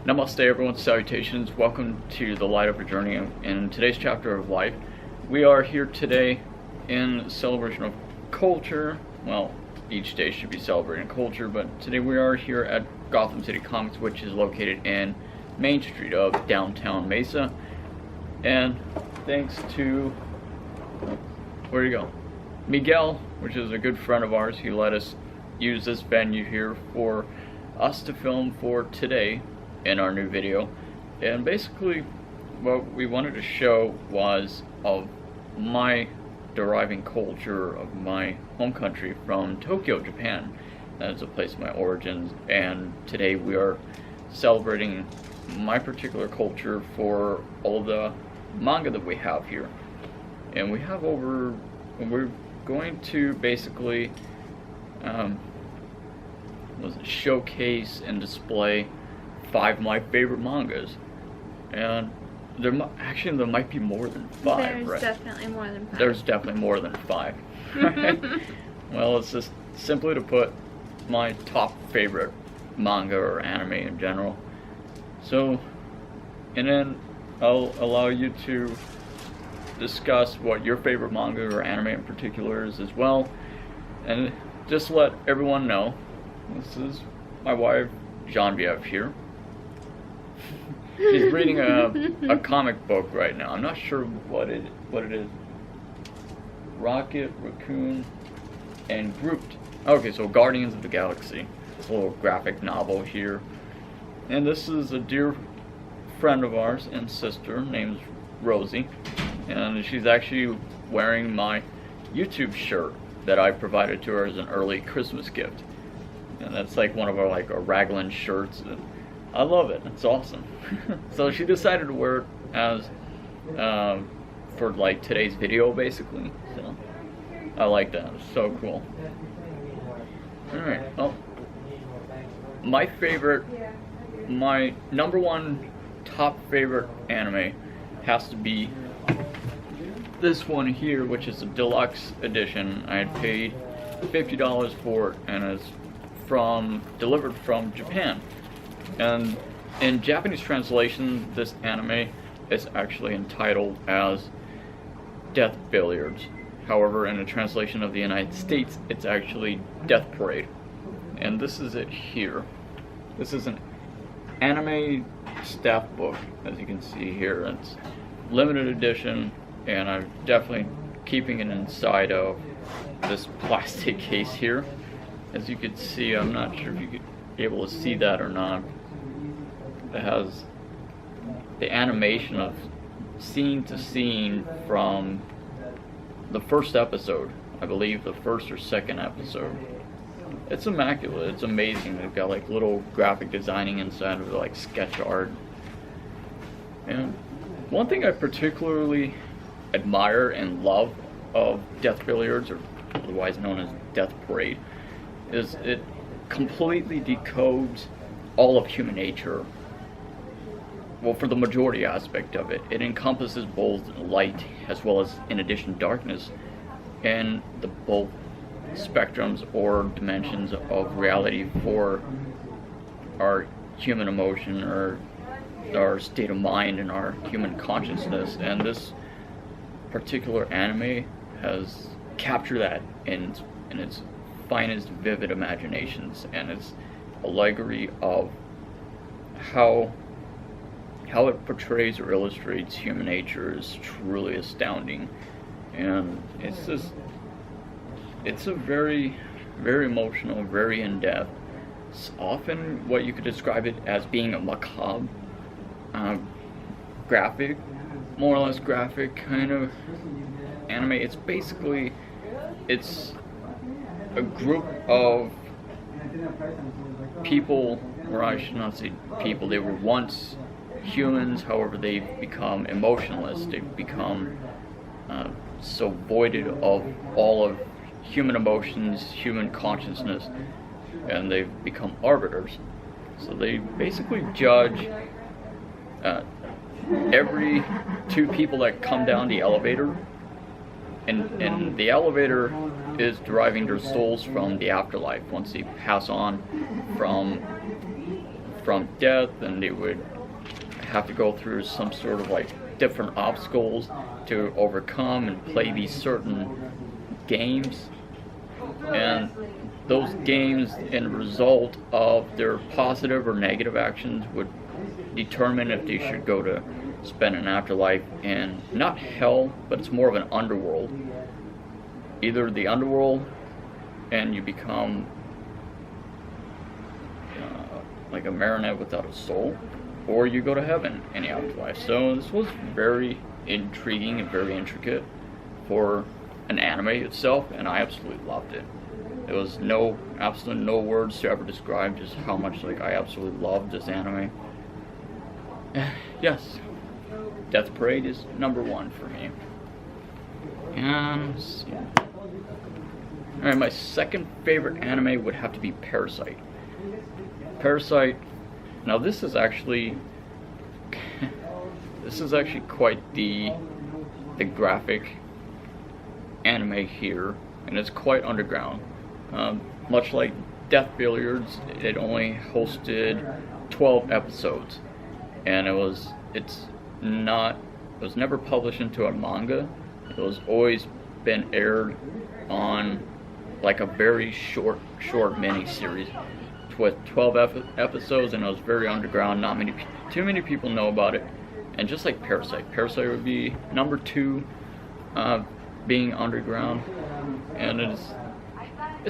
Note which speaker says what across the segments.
Speaker 1: Namaste everyone, salutations, welcome to the Light of a Journey. In today's chapter of life, we are here today in celebration of culture. Well, each day should be celebrating culture, but today we are here at Gotham City Comics, which is located in Main Street of downtown Mesa. And thanks to, where'd he go? Miguel, which is a good friend of ours, he let us use this venue here for us to film for today in our new video. And basically what we wanted to show was of my deriving culture of my home country from Tokyo, Japan. That is a place of my origins, and today we are celebrating my particular culture for all the manga that we have here. And we have we're going to basically showcase and display 5 of my favorite mangas, and there might be more than 5.
Speaker 2: There's
Speaker 1: right?
Speaker 2: definitely more than 5.
Speaker 1: There's definitely more than 5. Right? Well, it's just simply to put my top favorite manga or anime in general. So, and then I'll allow you to discuss what your favorite manga or anime in particular is as well, and just let everyone know this is my wife Genevieve here. She's reading a comic book right now. I'm not sure what it is. Rocket, Raccoon, and Grouped. Okay, so Guardians of the Galaxy. It's a little graphic novel here. And this is a dear friend of ours and sister named Rosie. And she's actually wearing my YouTube shirt that I provided to her as an early Christmas gift. And that's like one of our raglan shirts. And I love it. It's awesome. So she decided to wear it as for today's video, basically. So I like that. It's so cool. All right. Well, my number one top favorite anime has to be this one here, which is a deluxe edition. I had paid $50 for it, and it's delivered from Japan. And in Japanese translation, this anime is actually entitled as Death Billiards. However, in a translation of the United States, it's actually Death Parade. And this is it here. This is an anime staff book, as you can see here. It's limited edition, and I'm definitely keeping it inside of this plastic case here. As you can see, I'm not sure if you could be able to see that or not. It has the animation of scene to scene from the first episode, I believe the first or second episode. It's immaculate, it's amazing. They've got little graphic designing inside of it, sketch art. And one thing I particularly admire and love of Death Billiards, or otherwise known as Death Parade, is it completely decodes all of human nature. Well, for the majority aspect of it, it encompasses both light as well as, in addition, darkness, and the both spectrums or dimensions of reality for our human emotion or our state of mind and our human consciousness. And this particular anime has captured that in its finest vivid imaginations, and its allegory of how it portrays or illustrates human nature is truly astounding. And it's a very, very emotional, very in-depth. It's often what you could describe it as being a macabre, graphic, more or less graphic kind of anime. It's basically, it's a group of people, or I should not say people, they were once humans, however they've become emotionless, they've become so voided of all of human emotions, human consciousness, and they've become arbiters. So they basically judge every 2 people that come down the elevator, and the elevator is deriving their souls from the afterlife once they pass on from from death, and they would have to go through some sort of like different obstacles to overcome and play these certain games. And those games, in result of their positive or negative actions, would determine if they should go to spend an afterlife in, not hell, but it's more of an underworld. Either the underworld and you become like a marionette without a soul, or you go to heaven in the afterlife. So this was very intriguing and very intricate for an anime itself, and I absolutely loved it. There was absolutely no words to ever describe just how much like I absolutely loved this anime. Yes, Death Parade is number 1 for me. And let's see. Alright, my second favorite anime would have to be Parasite. Parasite. Now this is actually quite the graphic anime here, and it's quite underground. Much like Death Billiards, it only hosted 12 episodes, and it was never published into a manga. It was always been aired on like a very short mini series with 12 episodes, and it was very underground. Too many people know about it. And just like Parasite would be number 2, being underground, and it's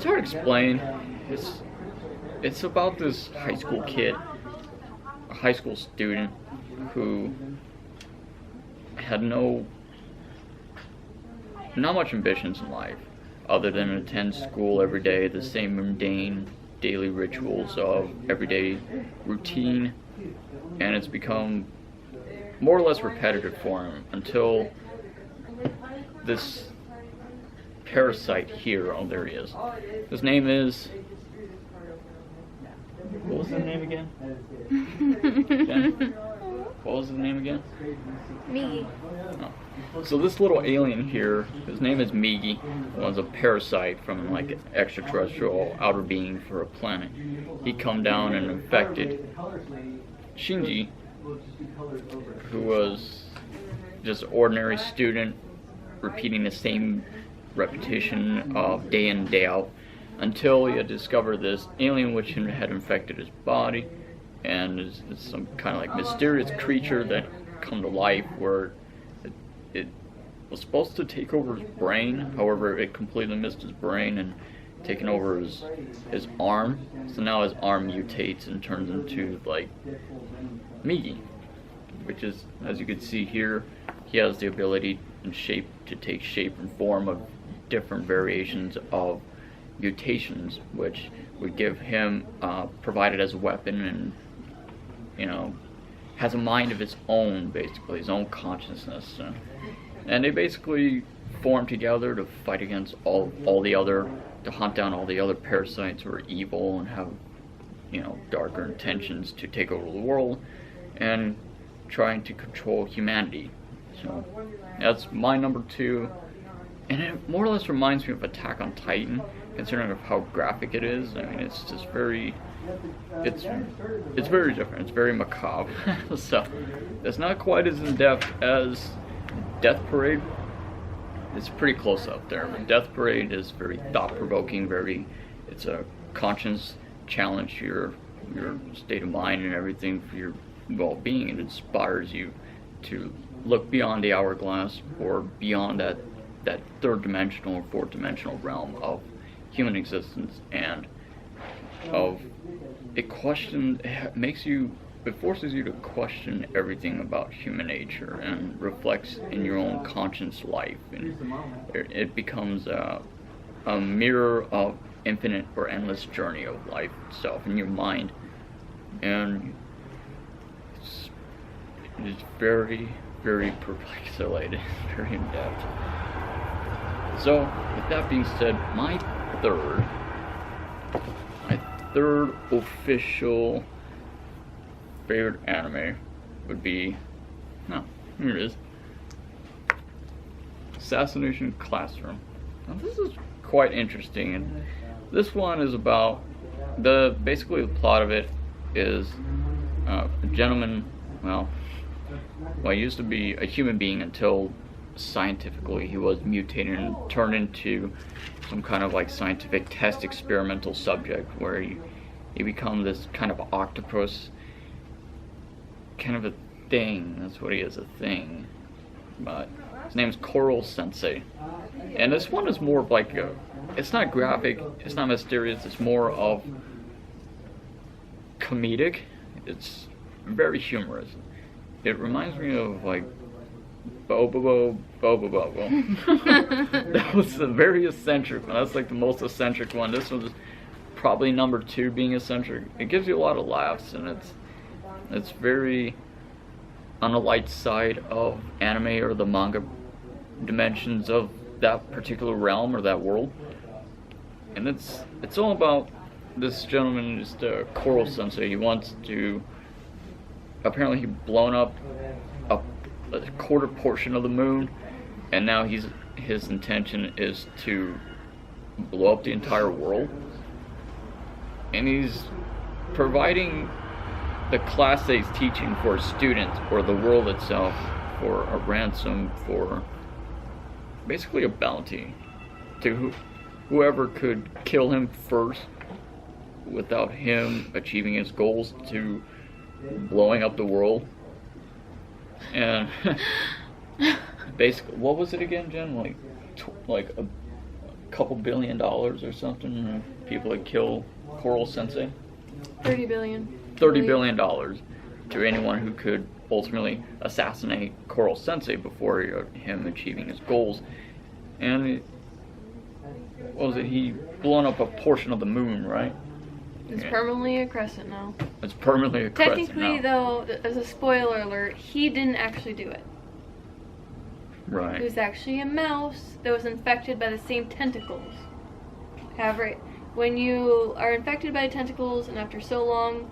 Speaker 1: hard to explain. It's about this high school kid, a high school student who had not much ambitions in life other than attend school every day, the same mundane daily rituals of everyday routine, and it's become more or less repetitive for him until this parasite here. Oh, there he is. His name is... What was his name again? What was his name again?
Speaker 2: Migi.
Speaker 1: Oh. So this little alien here, his name is Migi, was a parasite from like an extraterrestrial outer being for a planet. He come down and infected Shinji, who was just an ordinary student repeating the same repetition of day in, day out, until he had discovered this alien which had infected his body, and is some kind of like mysterious creature that come to life where it was supposed to take over his brain. However, it completely missed his brain and taken over his arm. So now his arm mutates and turns into like Migi, which is, as you can see here, he has the ability and shape to take shape and form of different variations of mutations, which would give him, provided as a weapon, and has a mind of his own, basically his own consciousness. And they basically form together to fight against all the other, to hunt down all the other parasites who are evil and have darker intentions to take over the world and trying to control humanity. So that's my number 2, and it more or less reminds me of Attack on Titan, considering of how graphic it is. I mean, it's just very, it's very different. It's very macabre. So it's not quite as in depth as Death Parade. It's pretty close up there, but Death Parade is very thought-provoking. It's a conscious challenge to your state of mind and everything for your well-being. It inspires you to look beyond the hourglass, or beyond that third-dimensional or fourth-dimensional realm of human existence, and of it forces you to question everything about human nature, and reflects in your own conscious life, and it becomes a mirror of infinite or endless journey of life itself in your mind, and it's very, very perplexing, very in depth. So, with that being said, my third official favorite anime would be, here it is, Assassination Classroom. Now this is quite interesting, and this one is about basically the plot of it is a gentleman, well, he used to be a human being until scientifically he was mutated and turned into some kind of like scientific test experimental subject where he become this kind of octopus kind of a thing. That's what he is, a thing. But his name's Coral Sensei. And this one is more of like it's not graphic, it's not mysterious, it's more of comedic. It's very humorous. It reminds me of like Bobo. That was the very eccentric one. That's like the most eccentric one. This one's probably number 2 being eccentric. It gives you a lot of laughs, and it's very on the light side of anime or the manga dimensions of that particular realm or that world. And it's all about this gentleman, just Coral Sensei. He wants to, apparently he blown up a quarter portion of the moon, and now his intention is to blow up the entire world. And he's providing the class that he's teaching for students or the world itself for a ransom, for basically a bounty to whoever could kill him first without him achieving his goals to blowing up the world. And basically, what was it again, Jen? Like a couple $1 billion or something? People that kill Coral Sensei?
Speaker 2: 30 billion.
Speaker 1: $30 billion to anyone who could ultimately assassinate Coral Sensei before him achieving his goals. And what was it? He blown up a portion of the moon, right?
Speaker 2: It's permanently a crescent now.
Speaker 1: It's permanently a crescent
Speaker 2: Technically,
Speaker 1: now.
Speaker 2: though, as a spoiler alert, he didn't actually do it.
Speaker 1: Right.
Speaker 2: It was actually a mouse that was infected by the same tentacles. However, when you are infected by tentacles and after so long,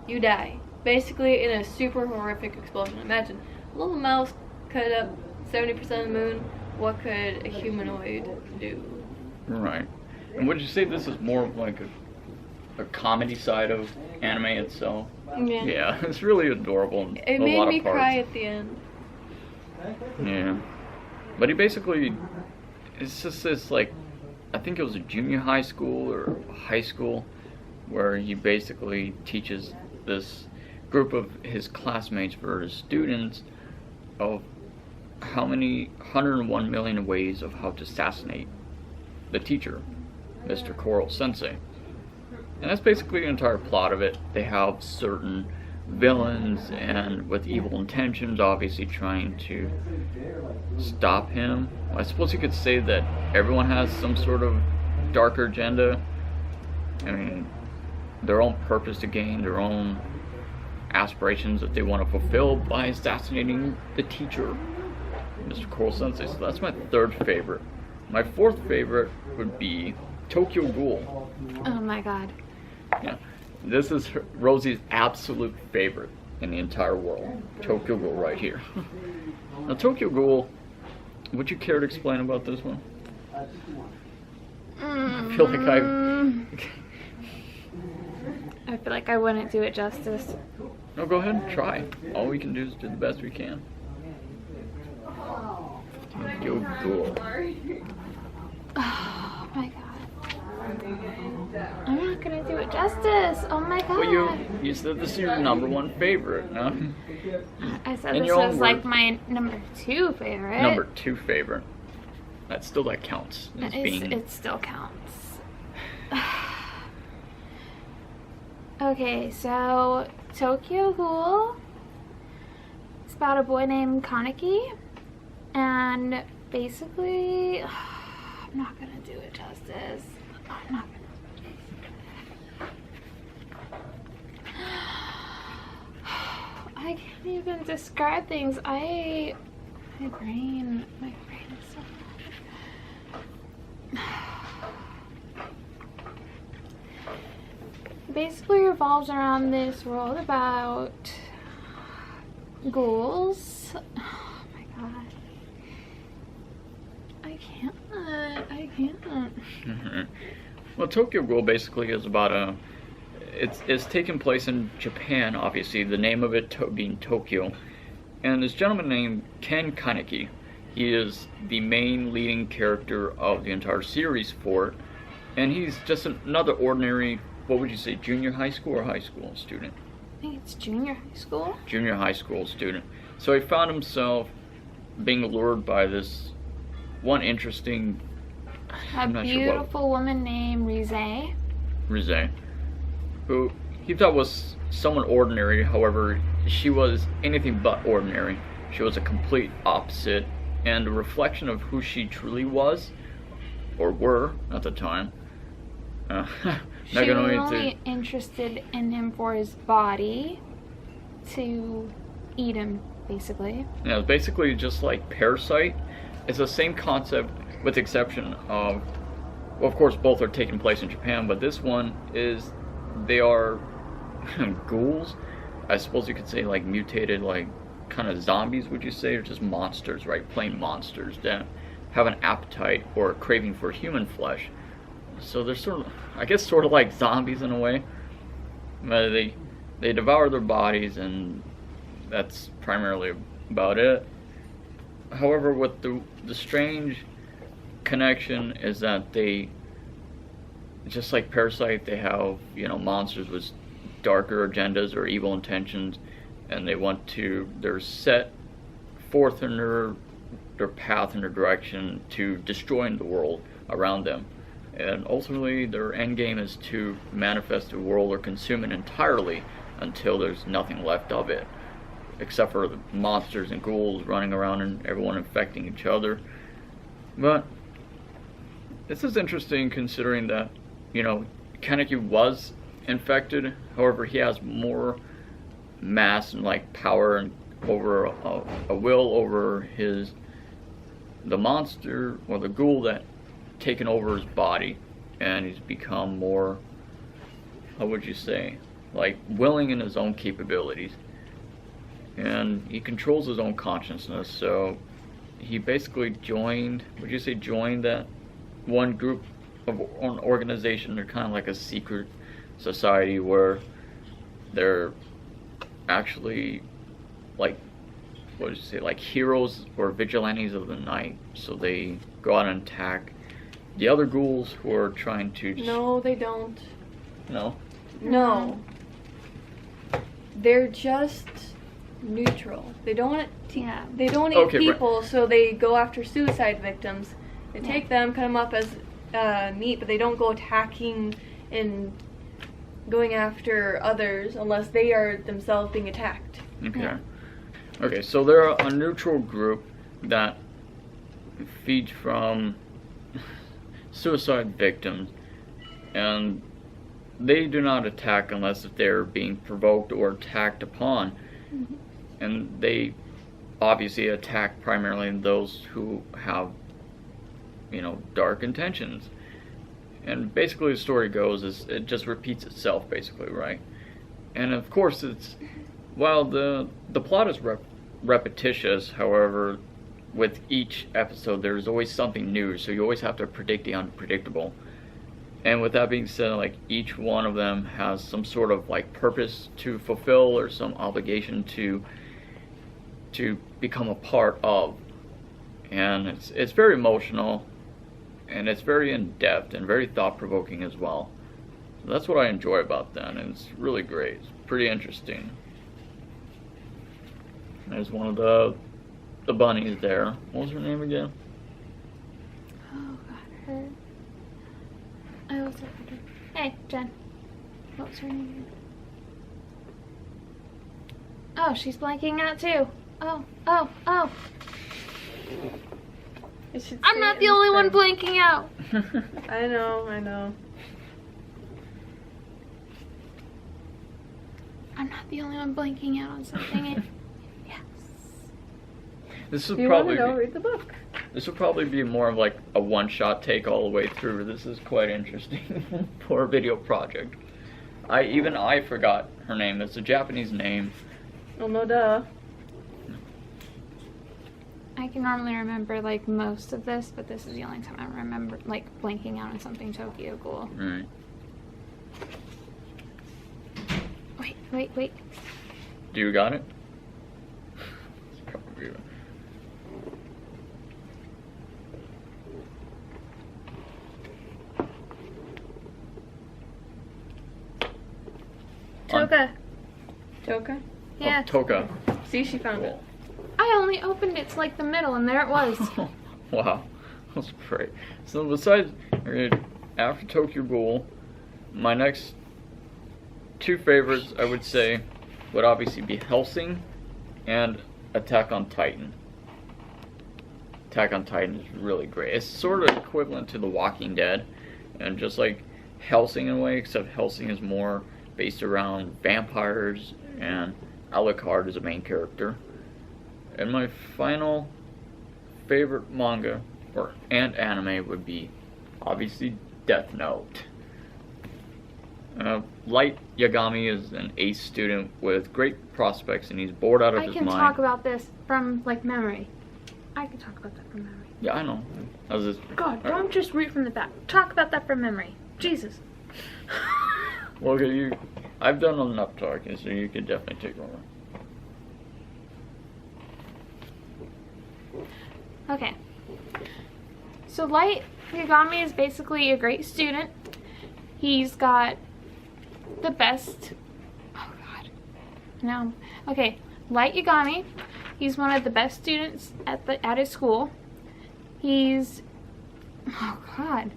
Speaker 2: you die. Basically, in a super horrific explosion. Imagine a little mouse cut up 70% of the moon. What could a humanoid do?
Speaker 1: Right. And would you say this is more of like a comedy side of anime itself?
Speaker 2: Yeah.
Speaker 1: Yeah, it's really adorable. In
Speaker 2: It
Speaker 1: a
Speaker 2: made
Speaker 1: lot
Speaker 2: me
Speaker 1: of parts.
Speaker 2: cry at the end.
Speaker 1: Yeah. But he basically, it's just this like, I think it was a junior high school or high school, where he basically teaches this group of his classmates for his students of how many 101 million ways of how to assassinate the teacher, Mr. Coral Sensei. And that's basically the entire plot of it. They have certain villains and with evil intentions, obviously trying to stop him. I suppose you could say that everyone has some sort of darker agenda. I mean, their own purpose to gain, their own aspirations that they want to fulfill by assassinating the teacher, Mr. Coral Sensei. So that's my 3rd favorite. My 4th favorite would be Tokyo Ghoul.
Speaker 3: Oh my god.
Speaker 1: Yeah, this is Rosie's absolute favorite in the entire world. Tokyo Ghoul right here. Now, Tokyo Ghoul, would you care to explain about this one? I feel like
Speaker 3: I wouldn't do it justice.
Speaker 1: No, go ahead and try. All we can do is do the best we can. Tokyo Ghoul.
Speaker 3: Oh my god. I'm not gonna do it justice. Oh my god.
Speaker 1: Well, you said this is your number 1 favorite, no?
Speaker 3: I said
Speaker 1: In
Speaker 3: this
Speaker 1: your own
Speaker 3: was like
Speaker 1: words.
Speaker 3: my number 2 favorite.
Speaker 1: Number 2 favorite. That counts as being.
Speaker 3: It still counts. Okay, so Tokyo Ghoul. It's about a boy named Kaneki, and basically, I'm not gonna do it justice. I'm not gonna. I can't even describe things. My brain is so basically revolves around this world about ghouls. Oh my god. I can't.
Speaker 1: Well, Tokyo Ghoul basically is about it's taking place in Japan, obviously, the name of it being Tokyo. And this gentleman named Ken Kaneki, he is the main leading character of the entire series for it. And he's just another ordinary, what would you say, junior high school or high school student?
Speaker 3: I think it's junior high school.
Speaker 1: Junior high school student. So he found himself being lured by this one interesting,
Speaker 3: A beautiful woman named
Speaker 1: Rize, who he thought was someone ordinary. However, she was anything but ordinary. She was a complete opposite and a reflection of who she truly was, or were at the time.
Speaker 3: She was only interested in him for his body, to eat him, basically.
Speaker 1: Yeah, it's basically just like Parasite. It's the same concept, with the exception of, well, of course, both are taking place in Japan, but this one is, they are ghouls. I suppose you could say like mutated, like kind of zombies, would you say, or just monsters, right? Plain monsters that have an appetite or a craving for human flesh. So they're sort of, I guess, sort of like zombies in a way. But they devour their bodies, and that's primarily about it. However, with the strange connection is that they, just like Parasite, they have, you know, monsters with darker agendas or evil intentions, and they're set forth in their path and their direction to destroying the world around them. And ultimately, their end game is to manifest the world or consume it entirely until there's nothing left of it, except for the monsters and ghouls running around and everyone infecting each other. But this is interesting considering that, you know, Kaneki was infected. However, he has more mass and like power and over a will over the monster or the ghoul that taken over his body, and he's become more, how would you say, like willing in his own capabilities, and he controls his own consciousness. So he basically joined that one group of an organization. They're kind of like a secret society where they're actually like, what would you say, like heroes or vigilantes of the night. So they go out and attack the other ghouls who are trying to just...
Speaker 2: No, they don't.
Speaker 1: No?
Speaker 2: No. They're just neutral. They don't want to they don't eat people, right. So they go after suicide victims. They take them, cut them up as meat, but they don't go attacking and going after others unless they are themselves being attacked.
Speaker 1: Okay.
Speaker 2: Yeah.
Speaker 1: Okay, so they're a neutral group that feeds from suicide victims, and they do not attack unless if they're being provoked or attacked upon. Mm-hmm. And they obviously attack primarily those who have, you know, dark intentions. And basically the story goes is it just repeats itself, basically, right? And of course while the plot is repetitious, however, with each episode there's always something new, so you always have to predict the unpredictable. And with that being said, like each one of them has some sort of like purpose to fulfill or some obligation to become a part of. And it's very emotional, and it's very in-depth and very thought-provoking as well. So that's what I enjoy about that, and it's really great. It's pretty interesting. There's one of the bunnies there. What was her name again?
Speaker 3: Oh, God, her. Oh, what's her name? Hey, Jen. What was her name? Oh, she's blanking out too. Oh. I'm not the only one blanking out.
Speaker 2: I know.
Speaker 3: I'm not the only one blanking out on something. Yes.
Speaker 1: This will
Speaker 2: you
Speaker 1: probably
Speaker 2: want to know? Read the book.
Speaker 1: This will probably be more of like a one-shot take all the way through. This is quite interesting for a video project. I forgot her name. It's a Japanese name.
Speaker 2: Oh, no duh.
Speaker 3: I can normally remember like most of this, but this is the only time I remember like blanking out on something Tokyo Ghoul.
Speaker 1: Right.
Speaker 3: Wait.
Speaker 1: Do you got it?
Speaker 3: Toka.
Speaker 2: Toka?
Speaker 3: Yeah.
Speaker 1: Oh, Toka.
Speaker 2: See, she found it.
Speaker 3: I only opened it to like the middle, and there it was.
Speaker 1: Wow, that's great. So besides, after Tokyo Ghoul, my next two favorites, I would say, would obviously be Hellsing and Attack on Titan. Attack on Titan is really great. It's sort of equivalent to The Walking Dead, and just like Hellsing in a way, except Hellsing is more based around vampires, and Alucard is a main character. And my final favorite manga and anime would be obviously Death Note. Light Yagami is an ace student with great prospects, and he's bored out of his mind.
Speaker 3: I can talk about this from like memory. I can talk about that from memory.
Speaker 1: Yeah, I know.
Speaker 3: God, don't just read from the back. Talk about that from memory. Jesus.
Speaker 1: Well, okay, I've done enough talking, so you could definitely take over.
Speaker 3: Okay. So Light Yagami is basically a great student. He's got the best... Oh, God. No. Okay. Light Yagami. He's one of the best students at his school. He's... Oh, God.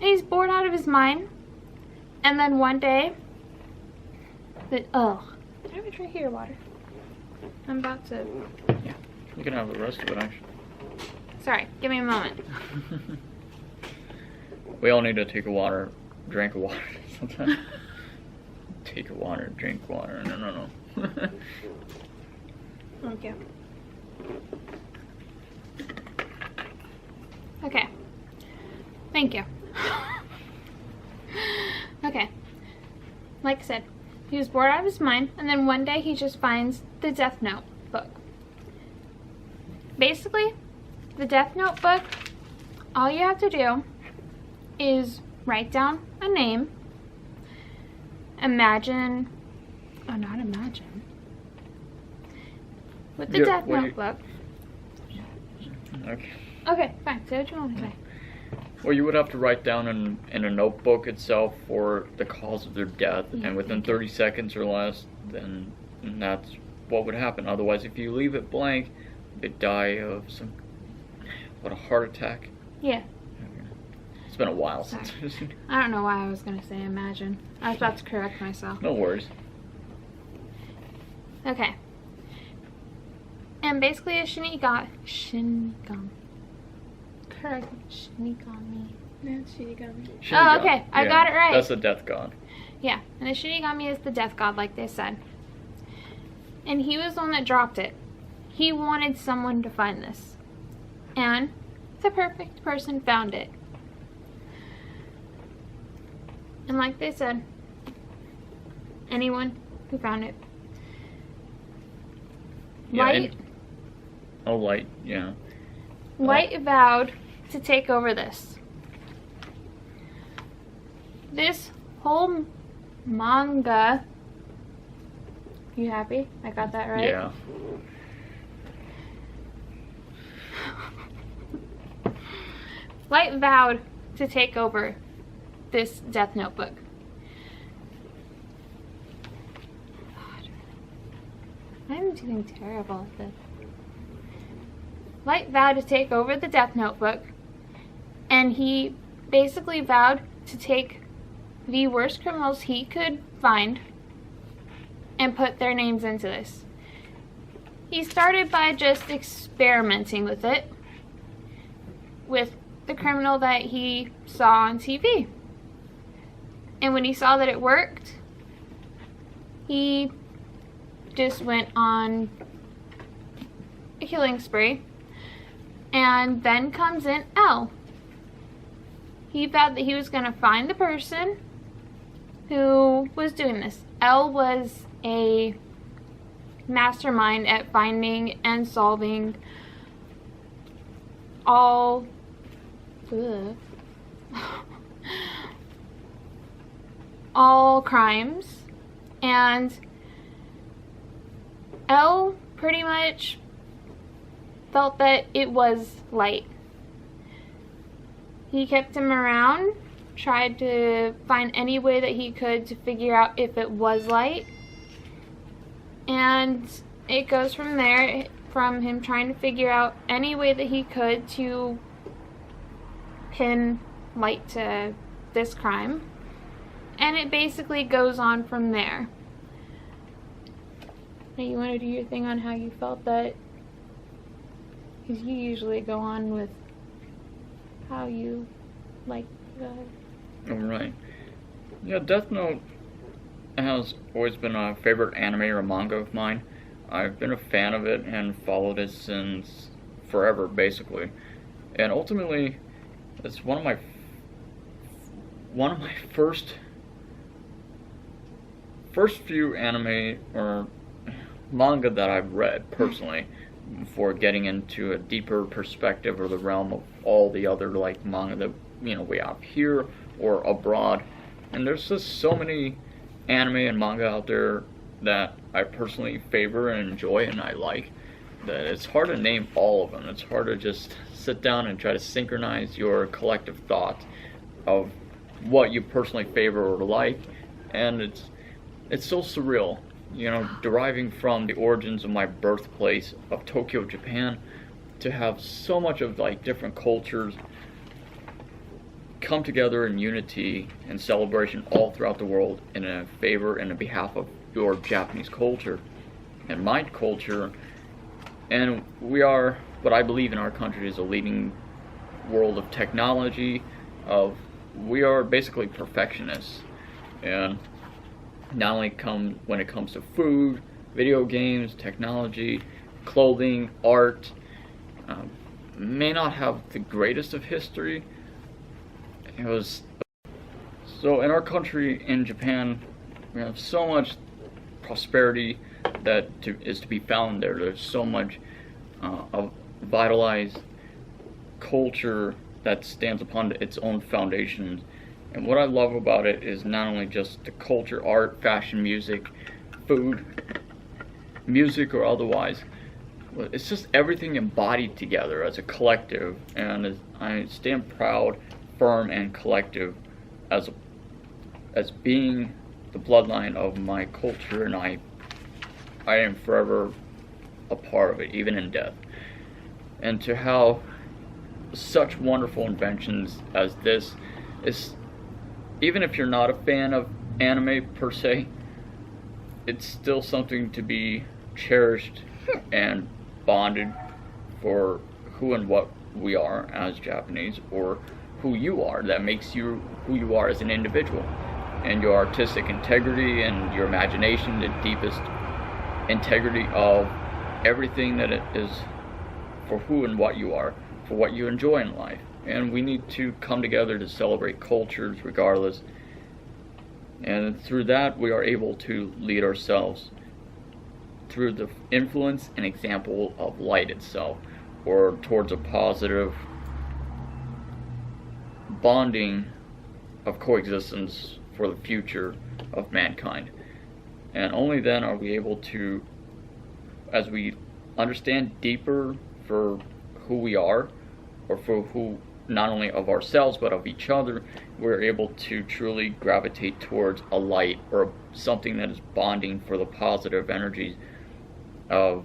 Speaker 3: And he's bored out of his mind. And then one day... Oh. Did I have a drink of your water? I'm about to...
Speaker 1: Yeah. You can have the rest of it, actually.
Speaker 3: Sorry. Give me a moment.
Speaker 1: We all need to take a drink of water sometimes. Take a water, drink water. No.
Speaker 3: Thank you. Okay. Thank you. Okay. Like I said, he was bored out of his mind, and then one day he just finds the Death Note book. Basically, the Death Note book, all you have to do is write down a name, with the Death Note book.
Speaker 1: Okay.
Speaker 3: Okay, fine. Say what you want to say.
Speaker 1: Well, you would have to write down in a notebook itself for the cause of their death, and within 30 seconds or less, then that's what would happen. Otherwise, if you leave it blank, they'd die of a heart attack?
Speaker 3: Yeah.
Speaker 1: It's been a while
Speaker 3: Sorry.
Speaker 1: since.
Speaker 3: I don't know why I was going to say imagine. I was about to correct myself.
Speaker 1: No worries.
Speaker 3: Okay. And basically a Shinigami. Correct. Shinigami.
Speaker 2: That's Shinigami.
Speaker 3: Oh, okay. I got it right.
Speaker 1: That's the death god.
Speaker 3: Yeah. And the Shinigami is the death god, like they said. And he was the one that dropped it. He wanted someone to find this. And the perfect person found it. And like they said, anyone who found it. Light.
Speaker 1: Light, yeah.
Speaker 3: Light vowed to take over this. This whole manga. You happy? I got that right?
Speaker 1: Yeah.
Speaker 3: Light vowed to take over this Death Note book. God. I'm doing terrible at this. Light vowed to take over the Death Note book, and he basically vowed to take the worst criminals he could find and put their names into this. He started by just experimenting with it, with the criminal that he saw on TV. And when he saw that it worked, he just went on a killing spree. And then comes in L. He vowed that he was going to find the person who was doing this. L was a mastermind at finding and solving all crimes, and L pretty much felt that it was light. He kept him around, tried to find any way that he could to figure out if it was light. And it goes from there, from him trying to figure out any way that he could to pin light to this crime. And it basically goes on from there. Now you want to do your thing on how you felt that, because you usually go on with how you like the...
Speaker 1: Alright. Yeah, Death Note has always been a favorite anime or manga of mine. I've been a fan of it and followed it since forever, basically. And ultimately, it's one of my first few anime or manga that I've read personally, before getting into a deeper perspective or the realm of all the other like manga that we have here or abroad. And there's just so many anime and manga out there that I personally favor and enjoy and I like, that it's hard to name all of them. It's hard to just sit down and try to synchronize your collective thoughts of what you personally favor or like. And it's so surreal, deriving from the origins of my birthplace of Tokyo, Japan, to have so much of like different cultures come together in unity and celebration all throughout the world in a favor and a behalf of your Japanese culture and my culture. And we are, what I believe in our country is a leading world of technology, we are basically perfectionists. And not only when it comes to food, video games, technology, clothing, art, may not have the greatest of history. So in our country, in Japan, we have so much prosperity that is to be found there. There's so much of vitalized culture that stands upon its own foundations. And what I love about it is not only just the culture, art, fashion, music, food, music or otherwise, but it's just everything embodied together as a collective. And I stand proud, firm, and collective as being the bloodline of my culture, and I am forever a part of it, even in death. And to have such wonderful inventions as this is, even if you're not a fan of anime per se, it's still something to be cherished and bonded for who and what we are as Japanese, or who you are, that makes you who you are as an individual, and your artistic integrity and your imagination, the deepest integrity of everything that it is for who and what you are, for what you enjoy in life. And we need to come together to celebrate cultures regardless, and through that we are able to lead ourselves through the influence and example of light itself, or towards a positive bonding of coexistence for the future of mankind. And only then are we able to, as we understand deeper for who we are, or for who not only of ourselves but of each other, we're able to truly gravitate towards a light or something that is bonding for the positive energies of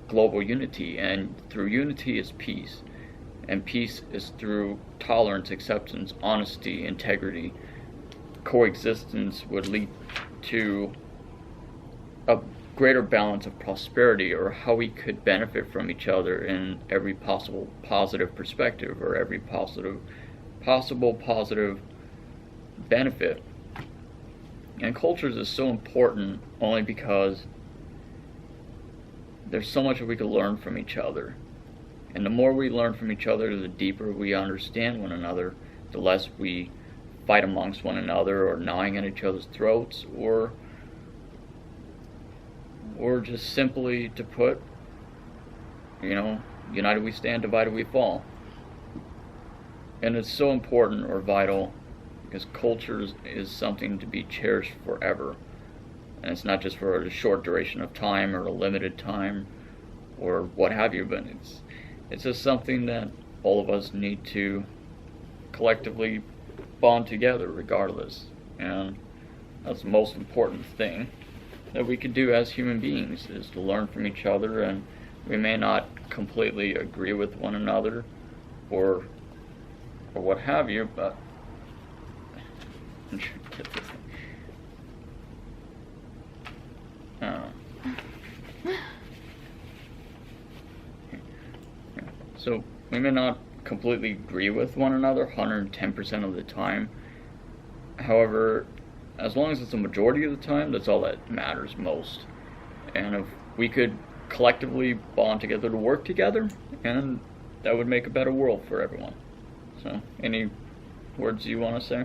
Speaker 1: global unity. And through unity is peace, and peace is through tolerance, acceptance, honesty, integrity. Coexistence would lead to a greater balance of prosperity, or how we could benefit from each other in every possible positive perspective, or every possible positive benefit. And cultures is so important only because there's so much that we can learn from each other. And the more we learn from each other, the deeper we understand one another, the less we fight amongst one another, or gnawing at each other's throats, or just simply to put, united we stand, divided we fall. And it's so important or vital, because culture is something to be cherished forever. And it's not just for a short duration of time or a limited time or what have you, but it's just something that all of us need to collectively bond together regardless. And that's the most important thing that we can do as human beings, is to learn from each other. And we may not completely agree with one another or what have you, but I'm trying to get this thing. So we may not completely agree with one another 110% of the time. However, as long as it's a majority of the time, that's all that matters most. And if we could collectively bond together to work together, and that would make a better world for everyone. So, any words you want to say?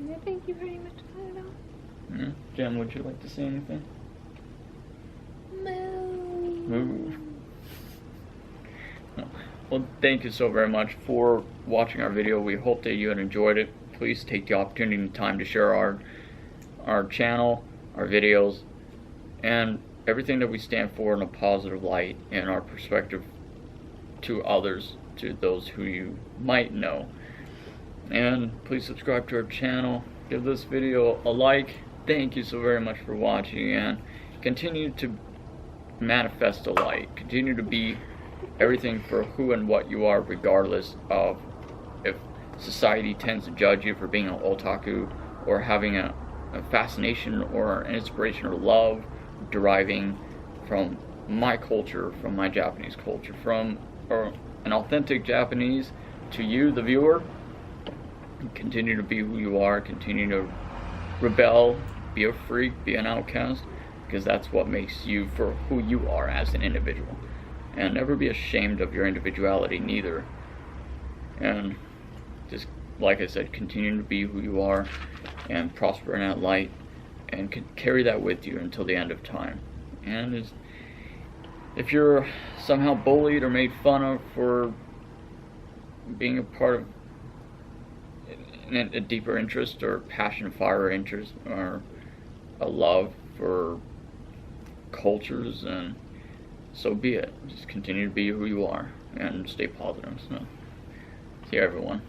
Speaker 3: I think you pretty much got it all.
Speaker 1: Yeah. Jen, would you like to say anything?
Speaker 3: Moo.
Speaker 1: Moo. Well, thank you so very much for watching our video. We hope that you had enjoyed it. Please take the opportunity and time to share our channel, our videos, and everything that we stand for in a positive light and our perspective to others, to those who you might know. And please subscribe to our channel, give this video a like. Thank you so very much for watching, and continue to manifest the light. Continue to be everything for who and what you are, regardless of if society tends to judge you for being an otaku or having a fascination or an inspiration or love deriving from my culture, from my Japanese culture, from an authentic Japanese. To you, the viewer, continue to be who you are, continue to rebel, be a freak, be an outcast, because that's what makes you for who you are as an individual. And never be ashamed of your individuality neither. And just, like I said, continue to be who you are and prosper in that light, and carry that with you until the end of time. And if you're somehow bullied or made fun of for being a part of a deeper interest or passion, fire, interest, or a love for cultures, and so be it. Just continue to be who you are and stay positive. So, see you, everyone.